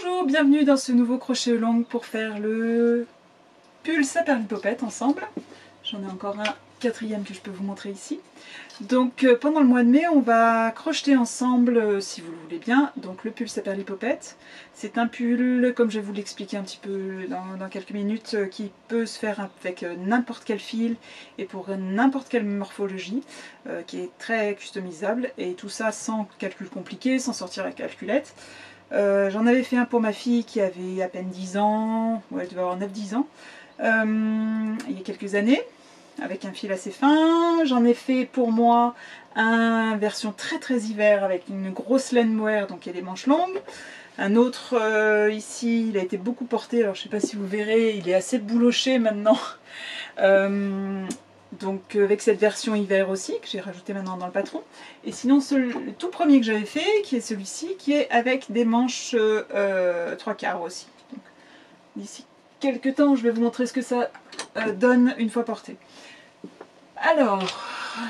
Bonjour, bienvenue dans ce nouveau crochet long pour faire le pull Saperlipopette ensemble. J'en ai encore un quatrième que je peux vous montrer ici. Donc pendant le mois de mai, on va crocheter ensemble, si vous le voulez bien, donc le pull Saperlipopette. C'est un pull, comme je vais vous l'expliquer un petit peu dans quelques minutes, qui peut se faire avec n'importe quel fil et pour n'importe quelle morphologie, qui est très customisable, et tout ça sans calcul compliqué, sans sortir la calculette. J'en avais fait un pour ma fille qui avait à peine 10 ans, ouais, elle devait avoir 9-10 ans, il y a quelques années, avec un fil assez fin. J'en ai fait pour moi une version très hiver avec une grosse laine mohair, donc il y a des manches longues. Un autre ici, il a été beaucoup porté, alors je ne sais pas si vous verrez, il est assez bouloché maintenant. Donc avec cette version hiver aussi, que j'ai rajouté maintenant dans le patron. Et sinon le tout premier que j'avais fait, qui est celui-ci, qui est avec des manches 3/4 aussi. D'ici quelques temps, je vais vous montrer ce que ça donne une fois porté. Alors,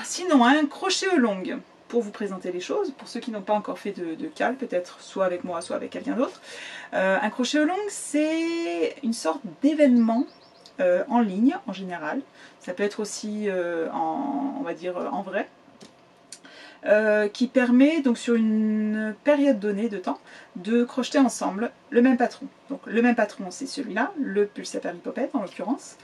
sinon un crochet aux longues, pour vous présenter les choses, pour ceux qui n'ont pas encore fait de cale, peut-être soit avec moi, soit avec quelqu'un d'autre. Un crochet aux longues, c'est une sorte d'événement en ligne en général. Ça peut être aussi on va dire en vrai, qui permet donc sur une période donnée de temps de crocheter ensemble le même patron. Donc le même patron, c'est celui-là, le pull Saperlipopette en l'occurrence.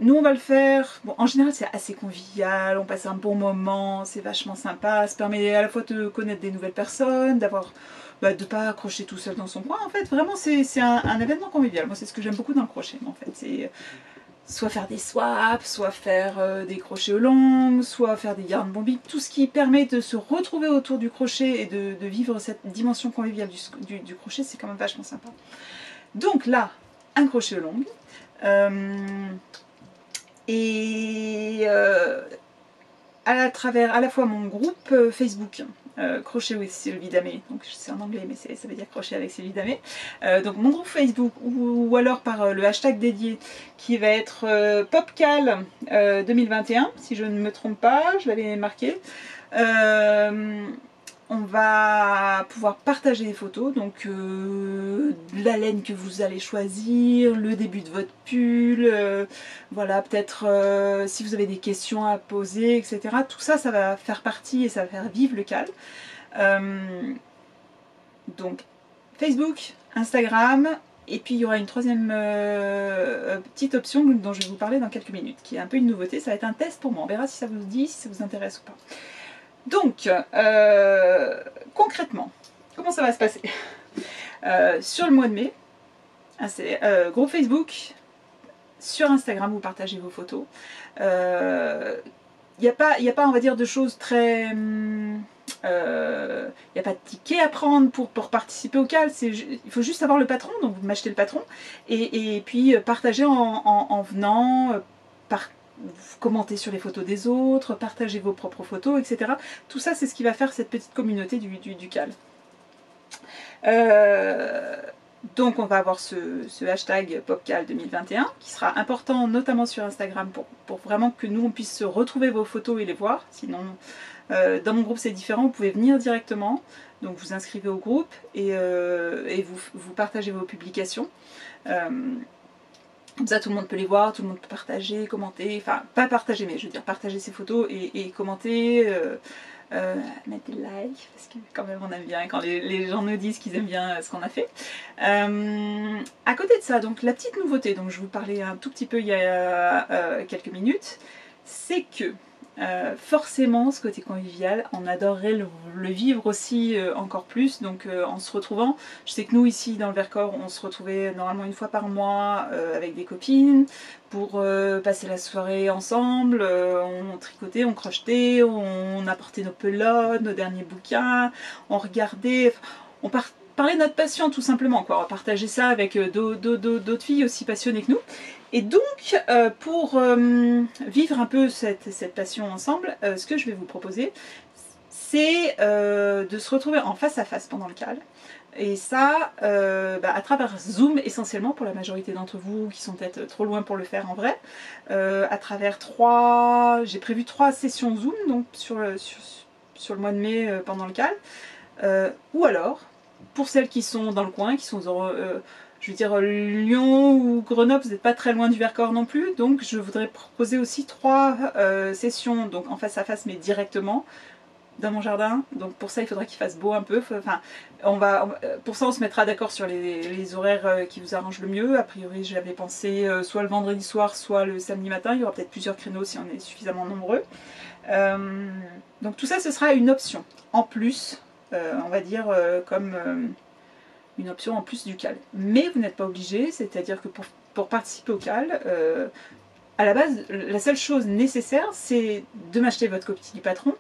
Nous on va le faire, bon, en général c'est assez convivial, on passe un bon moment, c'est vachement sympa, ça permet à la fois de connaître des nouvelles personnes, d'avoir de ne pas accrocher tout seul dans son coin. En fait vraiment c'est un événement convivial. Moi c'est ce que j'aime beaucoup dans le crochet en fait, c'est soit faire des swaps, soit faire des crochets aux longues, soit faire des yarn bombing, tout ce qui permet de se retrouver autour du crochet et de vivre cette dimension conviviale du crochet, c'est quand même vachement sympa. Donc là, un crochet aux longues. À travers à la fois mon groupe Facebook Crochet with Sylvie Damé, donc c'est en anglais mais ça veut dire crochet avec Sylvie Damé, donc mon groupe Facebook ou alors par le hashtag dédié qui va être PopCal 2021 si je ne me trompe pas, je l'avais marqué. On va pouvoir partager des photos, donc la laine que vous allez choisir, le début de votre pull, voilà, peut-être si vous avez des questions à poser, etc. Tout ça, ça va faire partie et ça va faire vivre le cal. Donc Facebook, Instagram, et puis il y aura une troisième petite option dont je vais vous parler dans quelques minutes, qui est un peu une nouveauté, ça va être un test pour moi, on verra si ça vous dit, si ça vous intéresse ou pas. Donc, concrètement, comment ça va se passer sur le mois de mai, c'est groupe Facebook, sur Instagram, vous partagez vos photos. Il n'y a pas, on va dire, de choses très... il n'y a pas de ticket à prendre pour participer au cal, il faut juste avoir le patron, donc vous m'achetez le patron, et puis partager en venant, commenter sur les photos des autres, partager vos propres photos, etc. Tout ça, c'est ce qui va faire cette petite communauté du cal. Donc on va avoir ce hashtag PopCal 2021 qui sera important notamment sur Instagram pour vraiment que nous on puisse retrouver vos photos et les voir. Sinon dans mon groupe c'est différent, vous pouvez venir directement, donc vous inscrivez au groupe et vous partagez vos publications. Comme ça tout le monde peut les voir, tout le monde peut partager, commenter, enfin pas partager mais je veux dire partager ses photos et commenter, mettre des likes, parce que quand même on aime bien quand les gens nous disent qu'ils aiment bien ce qu'on a fait. À côté de ça, donc la petite nouveauté dont je vous parlais un tout petit peu il y a quelques minutes, c'est que forcément ce côté convivial, on adorerait le vivre aussi encore plus, donc en se retrouvant, je sais que nous ici dans le Vercors on se retrouvait normalement une fois par mois avec des copines pour passer la soirée ensemble, on tricotait, on crochetait, on apportait nos pelotes, nos derniers bouquins, on regardait, on parlait de notre passion tout simplement, quoi. On va partager ça avec d'autres filles aussi passionnées que nous. Et donc, pour vivre un peu cette passion ensemble, ce que je vais vous proposer, c'est de se retrouver en face à face pendant le cal. Et ça, à travers Zoom essentiellement, pour la majorité d'entre vous qui sont peut-être trop loin pour le faire en vrai, à travers j'ai prévu 3 sessions Zoom donc sur le mois de mai pendant le cal, ou alors pour celles qui sont dans le coin, qui sont je veux dire Lyon ou Grenoble, vous n'êtes pas très loin du Vercors non plus, donc je voudrais proposer aussi 3 sessions, donc en face à face mais directement dans mon jardin. Donc pour ça il faudra qu'il fasse beau un peu, enfin pour ça on se mettra d'accord sur les horaires qui vous arrangent le mieux. A priori j'avais pensé soit le vendredi soir, soit le samedi matin, il y aura peut-être plusieurs créneaux si on est suffisamment nombreux. Donc tout ça ce sera une option en plus, on va dire comme une option en plus du CAL. Mais vous n'êtes pas obligé, c'est-à-dire que pour participer au CAL, à la base, la seule chose nécessaire, c'est de m'acheter votre copie du patron.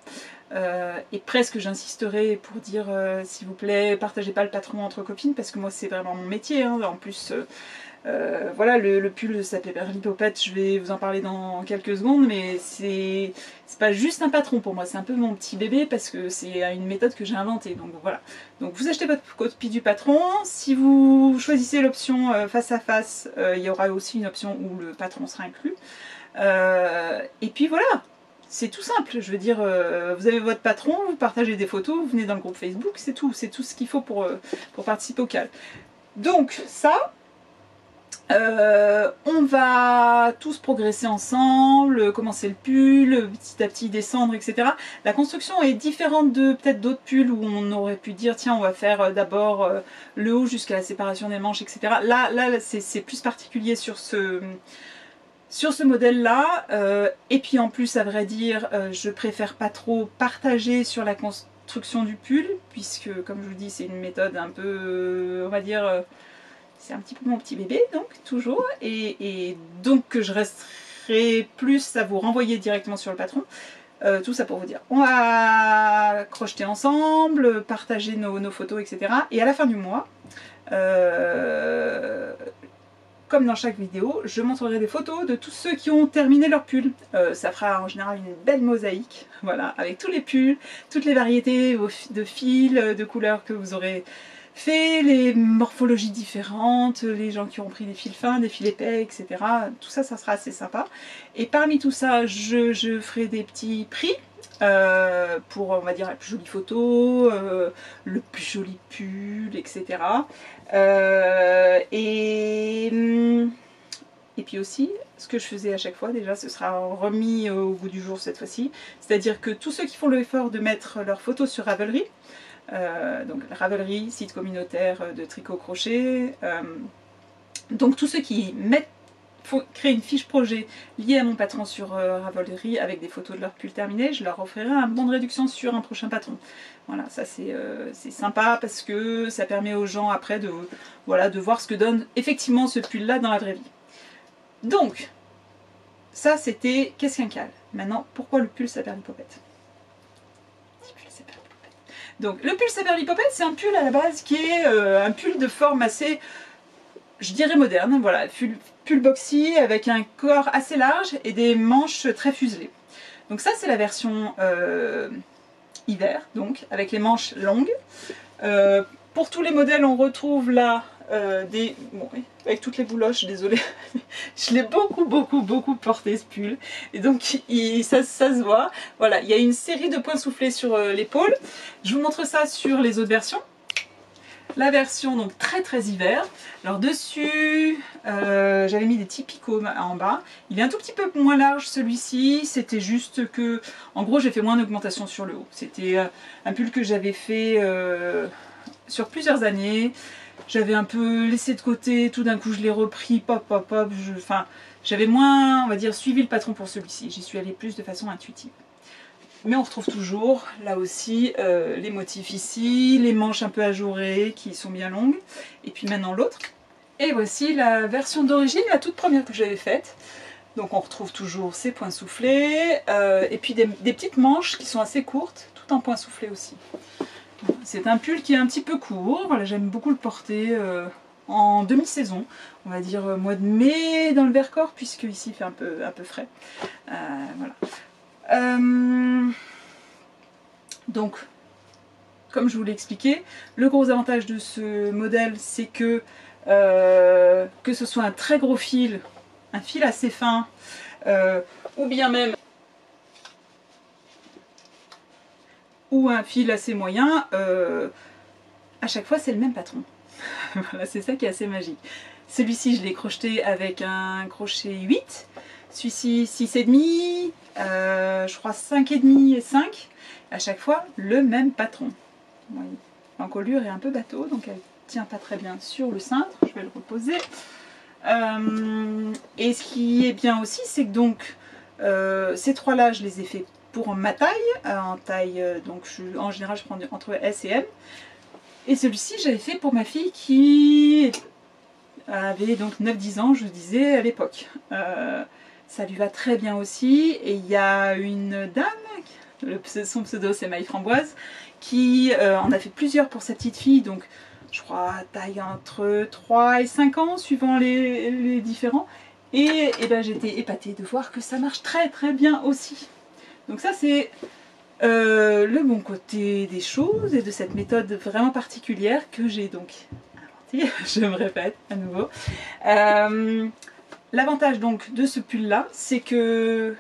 Et presque j'insisterai pour dire s'il vous plaît, partagez pas le patron entre copines, parce que moi c'est vraiment mon métier. Hein. En plus, voilà, le pull de sa Péperlipopette, je vais vous en parler dans quelques secondes, mais c'est pas juste un patron pour moi, c'est un peu mon petit bébé parce que c'est une méthode que j'ai inventée. Donc voilà. Donc vous achetez votre copie du patron. Si vous choisissez l'option face à face, il y aura aussi une option où le patron sera inclus. Et puis voilà. C'est tout simple, je veux dire, vous avez votre patron, vous partagez des photos, vous venez dans le groupe Facebook, c'est tout ce qu'il faut pour participer au CAL. Donc ça, on va tous progresser ensemble, commencer le pull, petit à petit descendre, etc. La construction est différente de peut-être d'autres pulls où on aurait pu dire tiens on va faire d'abord le haut jusqu'à la séparation des manches, etc. Là c'est plus particulier sur ce modèle-là, et puis en plus, à vrai dire, je préfère pas trop partager sur la construction du pull, puisque, comme je vous dis, c'est une méthode un peu, on va dire, c'est un petit peu mon petit bébé, donc, toujours, et donc que je resterai plus à vous renvoyer directement sur le patron. Tout ça pour vous dire, on va crocheter ensemble, partager nos photos, etc. Et à la fin du mois, comme dans chaque vidéo, je montrerai des photos de tous ceux qui ont terminé leur pull. Ça fera en général une belle mosaïque, voilà, avec tous les pulls, toutes les variétés de fils, de couleurs que vous aurez fait, les morphologies différentes, les gens qui ont pris des fils fins, des fils épais, etc. Tout ça, ça sera assez sympa. Et parmi tout ça, je ferai des petits prix. Pour, on va dire, la plus jolie photo, le plus joli pull, etc. Et puis aussi, ce que je faisais à chaque fois, déjà, ce sera remis au goût du jour cette fois-ci. C'est-à-dire que tous ceux qui font l'effort de mettre leurs photos sur Ravelry, donc Ravelry, site communautaire de tricot crochet, donc tous ceux qui faut créer une fiche projet liée à mon patron sur Ravelry avec des photos de leur pull terminé, je leur offrirai un bon de réduction sur un prochain patron. Voilà, ça c'est sympa parce que ça permet aux gens après de voir ce que donne effectivement ce pull là dans la vraie vie. Donc, ça c'était qu'est-ce qu'un CAL. Maintenant, pourquoi le pull Saperlipopette? Donc le pull Saperlipopette, c'est un pull à la base qui est un pull de forme assez, je dirais moderne, voilà, pull boxy avec un corps assez large et des manches très fuselées. Donc ça c'est la version hiver, donc avec les manches longues. Pour tous les modèles on retrouve là bon, avec toutes les bouloches, désolée, je l'ai beaucoup porté ce pull, et donc ça se voit. Voilà, il y a une série de points soufflés sur l'épaule. Je vous montre ça sur les autres versions. La version donc très hiver. Alors dessus, j'avais mis des petits picots en bas. Il est un tout petit peu moins large celui-ci. C'était juste que, en gros, j'ai fait moins d'augmentation sur le haut. C'était un pull que j'avais fait sur plusieurs années. J'avais un peu laissé de côté. Tout d'un coup, je l'ai repris. Enfin, j'avais moins, on va dire, suivi le patron pour celui-ci. J'y suis allée plus de façon intuitive. Mais on retrouve toujours, là aussi, les motifs ici, les manches un peu ajourées qui sont bien longues. Et puis maintenant l'autre. Et voici la version d'origine, la toute première que j'avais faite. Donc on retrouve toujours ces points soufflés. Et puis des petites manches qui sont assez courtes, tout en points soufflés aussi. C'est un pull qui est un petit peu court. Voilà, j'aime beaucoup le porter en demi-saison. On va dire mois de mai dans le Vercors, puisque ici il fait un peu frais. Voilà. Donc, comme je vous l'ai expliqué, le gros avantage de ce modèle, c'est que ce soit un très gros fil, un fil assez fin, ou bien même ou un fil assez moyen, à chaque fois c'est le même patron. Voilà, c'est ça qui est assez magique. Celui-ci je l'ai crocheté avec un crochet 8, celui-ci 6,5, je crois 5,5 et 5. À chaque fois le même patron. L'encolure est un peu bateau, donc elle tient pas très bien sur le cintre. Je vais le reposer. Et ce qui est bien aussi, c'est que donc ces trois-là, je les ai fait pour ma taille. En taille, donc en général, je prends entre S et M. Et celui-ci, j'avais fait pour ma fille qui avait donc 9-10 ans, je disais à l'époque. Ça lui va très bien aussi. Et il y a une dame, son pseudo c'est Maï Framboise, qui en a fait plusieurs pour sa petite fille. Donc je crois taille entre 3 et 5 ans, suivant les différents. Et ben, j'étais épatée de voir que ça marche très très bien aussi. Donc ça c'est le bon côté des choses et de cette méthode vraiment particulière que j'ai donc inventée. Je me répète à nouveau. L'avantage donc de ce pull là, c'est que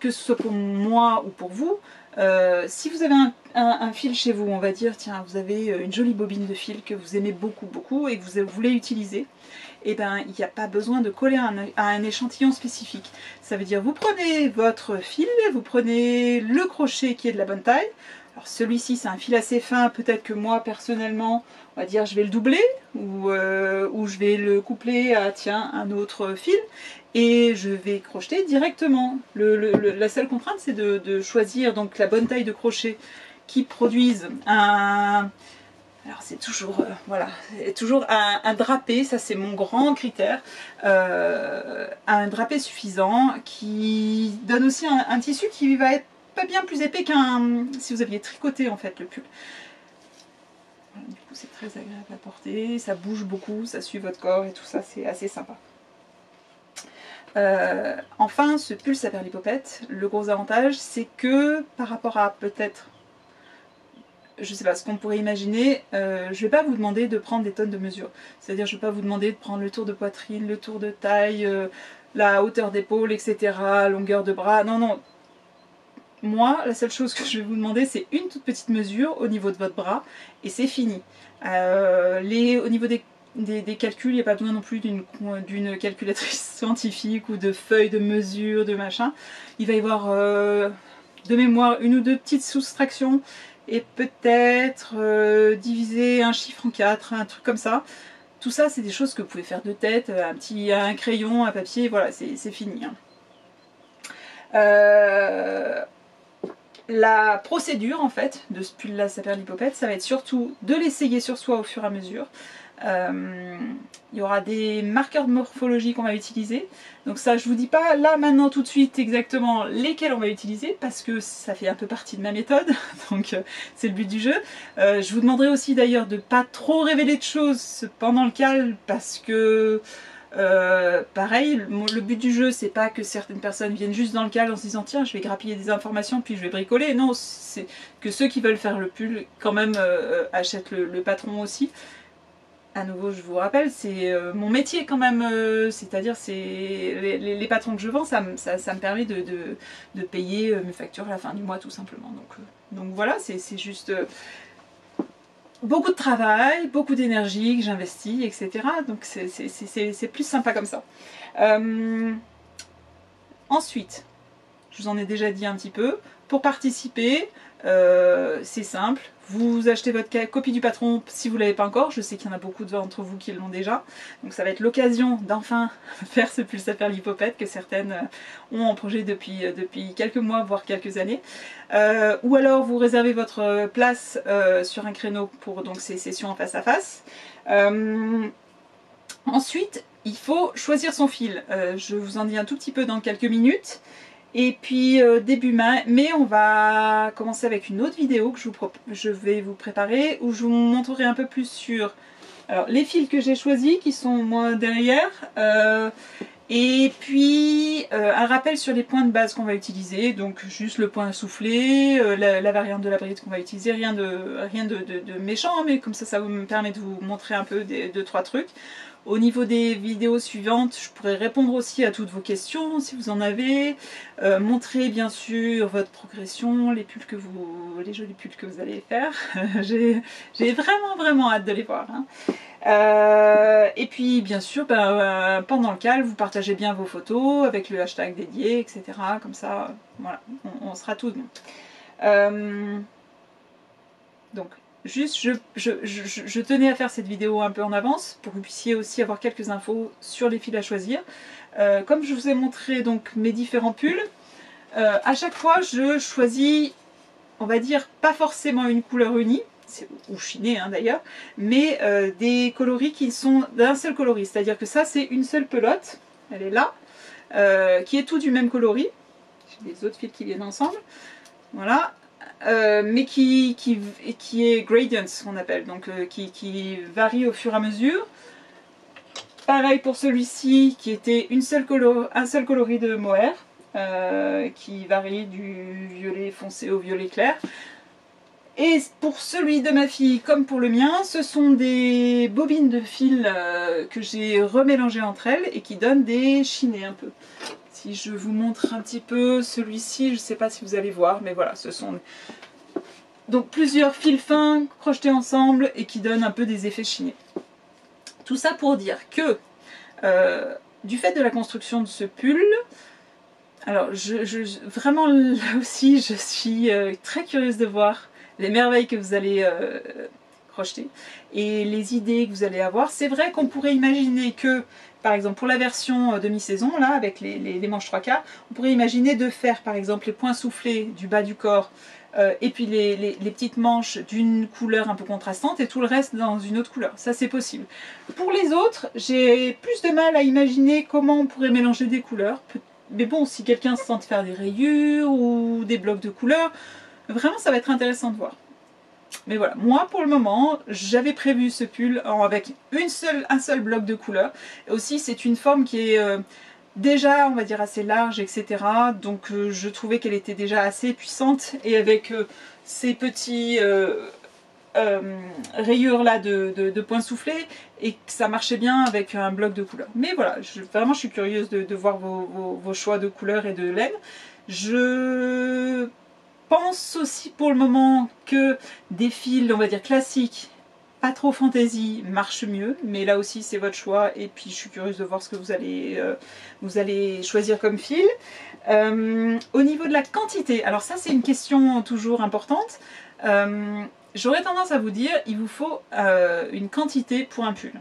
ce soit pour moi ou pour vous, si vous avez un fil chez vous, on va dire, tiens, vous avez une jolie bobine de fil que vous aimez beaucoup et que vous voulez utiliser, et ben il n'y a pas besoin de coller à un échantillon spécifique. Ça veut dire vous prenez votre fil, vous prenez le crochet qui est de la bonne taille. Alors celui-ci c'est un fil assez fin, peut-être que moi personnellement, on va dire je vais le doubler ou je vais le coupler à tiens un autre fil et je vais crocheter directement. La seule contrainte c'est de choisir donc la bonne taille de crochet qui produise un... Alors c'est toujours, voilà, toujours un drapé, ça c'est mon grand critère, un drapé suffisant qui donne aussi un tissu qui va être pas bien plus épais qu'un si vous aviez tricoté en fait le pull. Voilà, du coup c'est très agréable à porter, ça bouge beaucoup, ça suit votre corps et tout ça, c'est assez sympa. Enfin, ce pull Saperlipopette, le gros avantage c'est que par rapport à peut-être, je sais pas, ce qu'on pourrait imaginer, je vais pas vous demander de prendre des tonnes de mesures. C'est-à-dire je vais pas vous demander de prendre le tour de poitrine, le tour de taille, la hauteur d'épaule, etc., longueur de bras. Non, non. Moi, la seule chose que je vais vous demander, c'est une toute petite mesure au niveau de votre bras, et c'est fini. Au niveau des calculs, il n'y a pas besoin non plus d'une calculatrice scientifique ou de feuilles de mesure, de machin. Il va y avoir de mémoire une ou deux petites soustractions, et peut-être diviser un chiffre en 4, un truc comme ça. Tout ça, c'est des choses que vous pouvez faire de tête, un crayon, un papier, voilà, c'est fini. La procédure, en fait, de ce pull-là Saperlipopette, ça va être surtout de l'essayer sur soi au fur et à mesure. Il y aura des marqueurs de morphologie qu'on va utiliser. Donc ça, je vous dis pas là maintenant tout de suite exactement lesquels on va utiliser parce que ça fait un peu partie de ma méthode, donc c'est le but du jeu. Je vous demanderai aussi d'ailleurs de pas trop révéler de choses pendant le cal parce que pareil, le but du jeu c'est pas que certaines personnes viennent juste dans le cal en se disant tiens je vais grappiller des informations puis je vais bricoler. Non, c'est que ceux qui veulent faire le pull quand même achètent le patron aussi. À nouveau, je vous rappelle, c'est mon métier quand même, c'est-à-dire c'est les patrons que je vends, ça me permet de payer mes factures à la fin du mois tout simplement. Donc voilà, c'est juste beaucoup de travail, beaucoup d'énergie que j'investis, etc. Donc c'est plus sympa comme ça. Ensuite, je vous en ai déjà dit un petit peu, pour participer, c'est simple. Vous achetez votre copie du patron si vous ne l'avez pas encore. Je sais qu'il y en a beaucoup d'entre vous qui l'ont déjà. Donc ça va être l'occasion d'enfin faire ce pull Saperlipopette que certaines ont en projet depuis quelques mois, voire quelques années. Ou alors vous réservez votre place sur un créneau pour donc ces sessions en face à face. Ensuite, il faut choisir son fil. Je vous en dis un tout petit peu dans quelques minutes. Et puis début mai, on va commencer avec une autre vidéo que je vais vous préparer où je vous montrerai un peu plus sur alors, les fils que j'ai choisis qui sont moi derrière Et puis un rappel sur les points de base qu'on va utiliser, donc juste le point soufflé, la variante de la bride qu'on va utiliser, rien de méchant, mais comme ça me permet de vous montrer un peu 2-3 trucs. Au niveau des vidéos suivantes, je pourrais répondre aussi à toutes vos questions si vous en avez, montrer bien sûr votre progression, les jolis pulls que vous allez faire. J'ai vraiment hâte de les voir. Hein. Et puis bien sûr pendant le cal vous partagez bien vos photos avec le hashtag dédié, etc. Comme ça voilà, on sera tous bons. Donc juste je tenais à faire cette vidéo un peu en avance pour que vous puissiez aussi avoir quelques infos sur les fils à choisir. Comme je vous ai montré donc mes différents pulls, à chaque fois je choisis, on va dire, pas forcément une couleur unie, ou chinée hein, d'ailleurs, mais des coloris qui sont d'un seul coloris, c'est-à-dire que ça c'est une seule pelote, elle est là, qui est tout du même coloris, j'ai des autres fils qui viennent ensemble, voilà, mais qui est gradient, ce qu'on appelle, donc qui varie au fur et à mesure. Pareil pour celui-ci qui était un seul coloris de mohair, qui varie du violet foncé au violet clair. Et pour celui de ma fille comme pour le mien, ce sont des bobines de fil que j'ai remélangées entre elles et qui donnent des chinés un peu. Si je vous montre un petit peu celui-ci, je ne sais pas si vous allez voir, mais voilà, ce sont donc plusieurs fils fins crochetés ensemble et qui donnent un peu des effets chinés. Tout ça pour dire que du fait de la construction de ce pull, alors vraiment là aussi je suis très curieuse de voir les merveilles que vous allez crocheter et les idées que vous allez avoir. C'est vrai qu'on pourrait imaginer que, par exemple pour la version demi-saison, là avec les manches 3/4, on pourrait imaginer de faire par exemple les points soufflés du bas du corps et puis les petites manches d'une couleur un peu contrastante et tout le reste dans une autre couleur. Ça c'est possible. Pour les autres, j'ai plus de mal à imaginer comment on pourrait mélanger des couleurs. Mais bon, si quelqu'un se sent faire des rayures ou des blocs de couleurs, vraiment ça va être intéressant de voir. Mais voilà, moi pour le moment, j'avais prévu ce pull avec un seul bloc de couleurs. Et aussi c'est une forme qui est déjà, on va dire, assez large, etc. Donc je trouvais qu'elle était déjà assez puissante. Et avec ces petits rayures là de points soufflés, et que ça marchait bien avec un bloc de couleurs. Mais voilà, vraiment je suis curieuse de voir vos choix de couleurs et de laine. Je pense aussi pour le moment que des fils, on va dire classiques, pas trop fantasy, marchent mieux, mais là aussi c'est votre choix et puis je suis curieuse de voir ce que vous allez choisir comme fil. Au niveau de la quantité, alors ça c'est une question toujours importante. J'aurais tendance à vous dire, il vous faut une quantité pour un pull.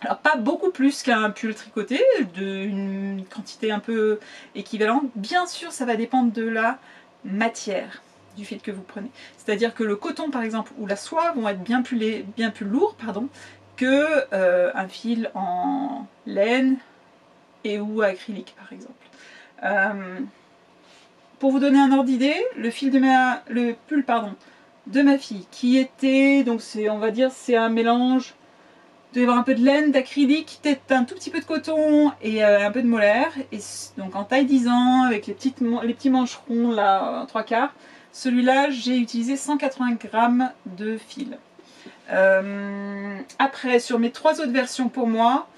Alors pas beaucoup plus qu'un pull tricoté, une quantité un peu équivalente. Bien sûr ça va dépendre de la matière du fil que vous prenez. C'est-à-dire que le coton par exemple ou la soie vont être bien plus lourds que un fil en laine et ou acrylique par exemple. Pour vous donner un ordre d'idée, le pull de ma fille qui était, donc on va dire c'est un mélange, il doit y avoir un peu de laine, d'acrylique, peut-être un tout petit peu de coton et un peu de mohair. Et donc en taille 10 ans, avec les petits mancherons là, 3/4, celui-là j'ai utilisé 180 grammes de fil. Après, sur mes 3 autres versions pour moi,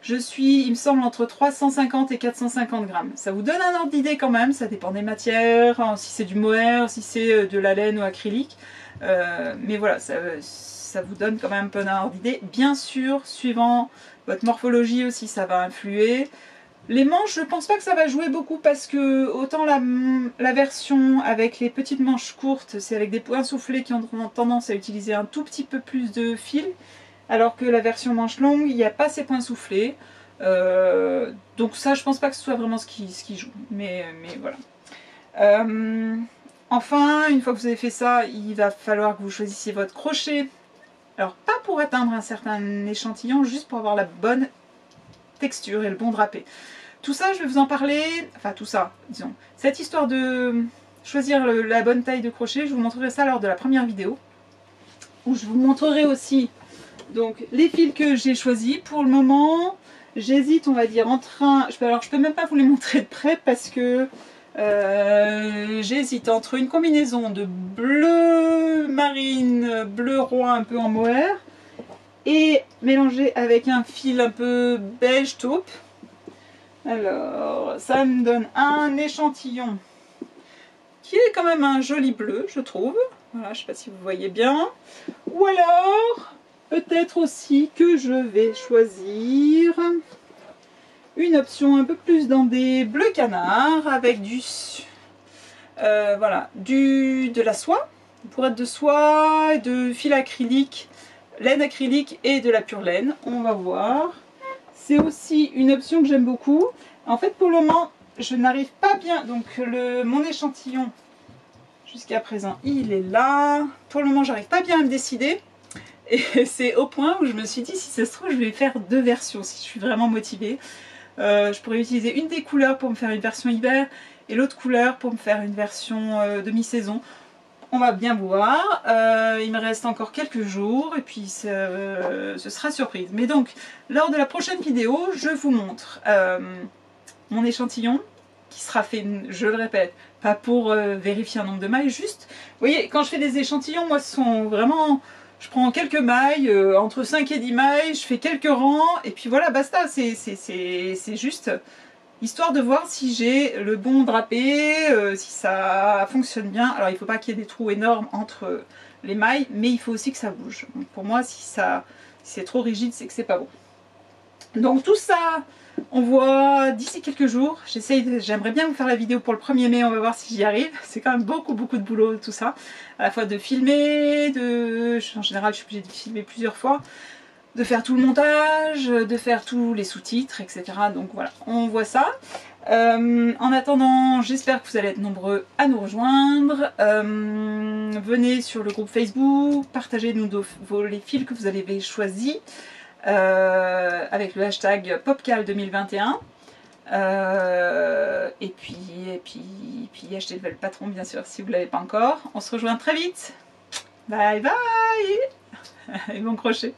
je suis, il me semble, entre 350 et 450 grammes. Ça vous donne un ordre d'idée quand même, ça dépend des matières, hein, si c'est du mohair, si c'est de la laine ou acrylique. Mais voilà, ça vous donne quand même un peu d'un ordre d'idée. Bien sûr, suivant votre morphologie aussi, ça va influer. Les manches, je pense pas que ça va jouer beaucoup parce que autant la version avec les petites manches courtes, c'est avec des points soufflés qui ont tendance à utiliser un tout petit peu plus de fil, alors que la version manche longue, il n'y a pas ces points soufflés. Donc ça, je pense pas que ce soit vraiment ce qui joue. Mais voilà. Enfin, une fois que vous avez fait ça, il va falloir que vous choisissiez votre crochet. Alors pas pour atteindre un certain échantillon, juste pour avoir la bonne texture et le bon drapé. Tout ça, je vais vous en parler, enfin tout ça, disons. Cette histoire de choisir la bonne taille de crochet, je vous montrerai ça lors de la première vidéo, où je vous montrerai aussi donc les fils que j'ai choisis. Pour le moment, j'hésite, on va dire, entre un... Alors je peux même pas vous les montrer de près parce que j'hésite entre une combinaison de bleu marine, bleu roi un peu en mohair et mélangé avec un fil un peu beige taupe. Alors ça me donne un échantillon qui est quand même un joli bleu, je trouve. Voilà, je sais pas si vous voyez bien. Ou alors, peut-être aussi que je vais choisir une option un peu plus dans des bleus canards avec du... voilà, de la soie, pour être de soie, de fil acrylique, laine acrylique et de la pure laine. On va voir. C'est aussi une option que j'aime beaucoup. En fait, pour le moment, je n'arrive pas bien. Donc, mon échantillon, jusqu'à présent, il est là. Pour le moment, j'arrive pas bien à me décider. Et c'est au point où je me suis dit, si ça se trouve, je vais faire deux versions, si je suis vraiment motivée. Je pourrais utiliser une des couleurs pour me faire une version hiver et l'autre couleur pour me faire une version demi-saison. On va bien voir. Il me reste encore quelques jours et puis ce sera surprise. Mais donc, lors de la prochaine vidéo, je vous montre mon échantillon qui sera fait, je le répète, pas pour vérifier un nombre de mailles, juste, vous voyez, quand je fais des échantillons, moi, ce sont vraiment... Je prends quelques mailles, entre 5 et 10 mailles, je fais quelques rangs, et puis voilà, basta. C'est juste histoire de voir si j'ai le bon drapé, si ça fonctionne bien. Alors il ne faut pas qu'il y ait des trous énormes entre les mailles, mais il faut aussi que ça bouge. Donc, pour moi, si c'est trop rigide, c'est que c'est pas bon. Donc tout ça, on voit d'ici quelques jours. J'aimerais bien vous faire la vidéo pour le 1er mai, on va voir si j'y arrive. C'est quand même beaucoup de boulot tout ça. À la fois de filmer, en général je suis obligée de filmer plusieurs fois, de faire tout le montage, de faire tous les sous-titres, etc. Donc voilà, on voit ça. En attendant, j'espère que vous allez être nombreux à nous rejoindre. Venez sur le groupe Facebook, partagez-nous les fils que vous avez choisis. Avec le hashtag PopCal2021 et puis achetez le patron bien sûr si vous ne l'avez pas encore. On se rejoint très vite. Bye bye et bon crochet.